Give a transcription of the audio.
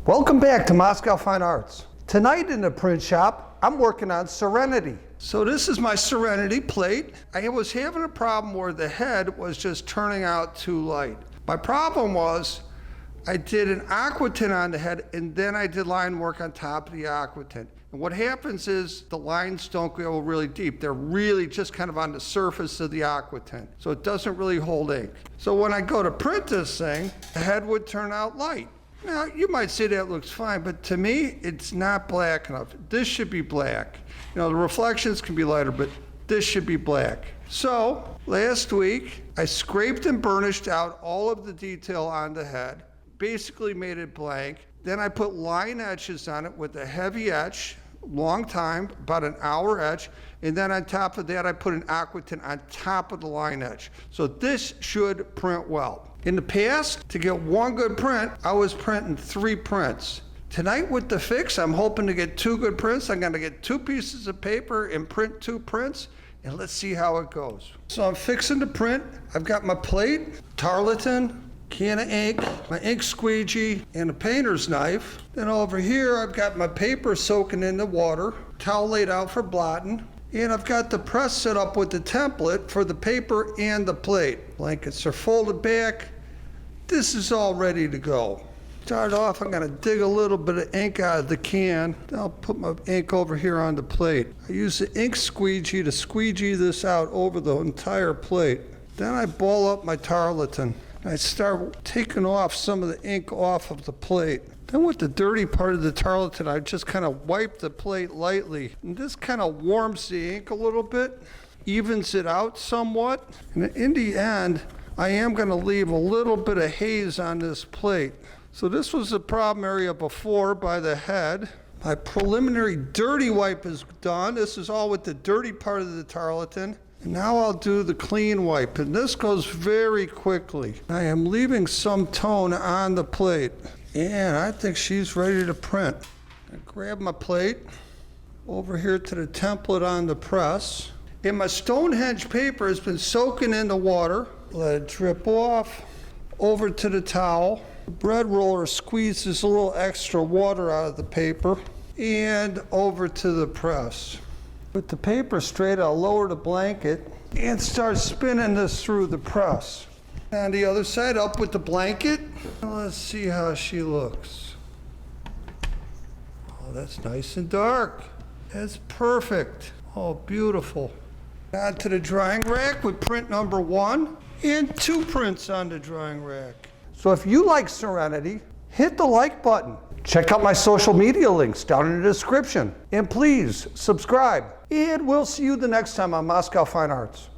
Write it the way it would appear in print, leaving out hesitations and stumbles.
Welcome back to Moskow Fine Arts. Tonight in the print shop, I'm working on Serenity. So this is my Serenity plate. I was having a problem where the head was just turning out too light. My problem was I did an aquatint on the head and then I did line work on top of the aquatint. And what happens is the lines don't go really deep. They're really just kind of on the surface of the aquatint. So it doesn't really hold ink. So when I go to print this thing, the head would turn out light. Now, you might say that looks fine, but to me, it's not black enough. This should be black. You know, the reflections can be lighter, but this should be black. So, last week, I scraped and burnished out all of the detail on the head, basically made it blank. Then I put line etches on it with a heavy etch, long time, about an hour etch, and then on top of that, I put an aquatint on top of the line etch. So this should print well. In the past, to get one good print, I was printing 3 prints. Tonight with the fix, I'm hoping to get 2 good prints. I'm gonna get 2 pieces of paper and print 2 prints, and let's see how it goes. So I'm fixing to print. I've got my plate, tarlatan, can of ink, my ink squeegee, and a painter's knife. Then over here, I've got my paper soaking in the water, towel laid out for blotting, and I've got the press set up with the template for the paper and the plate. Blankets are folded back. This is all ready to go. Start off, I'm gonna dig a little bit of ink out of the can. Then I'll put my ink over here on the plate. I use the ink squeegee to squeegee this out over the entire plate. Then I ball up my tarlatan. I start taking off some of the ink off of the plate. Then with the dirty part of the tarlatan, I just kind of wipe the plate lightly. And this kind of warms the ink a little bit, evens it out somewhat. And in the end, I am going to leave a little bit of haze on this plate. So this was the problem area before by the head. My preliminary dirty wipe is done. This is all with the dirty part of the tarlatan. And now I'll do the clean wipe, and this goes very quickly. I am leaving some tone on the plate, and I think she's ready to print. I grab my plate, over here to the template on the press. And my Stonehenge paper has been soaking in the water. Let it drip off, over to the towel. The bread roller squeezes a little extra water out of the paper, and over to the press. With the paper straight, I'll lower the blanket and start spinning this through the press. On the other side, up with the blanket. Let's see how she looks. Oh, that's nice and dark. That's perfect. Oh, beautiful. On to the drying rack with print number 1 and 2 prints on the drying rack. So if you like Serenity, hit the like button. Check out my social media links down in the description. And please subscribe. And we'll see you the next time on Moskow Fine Arts.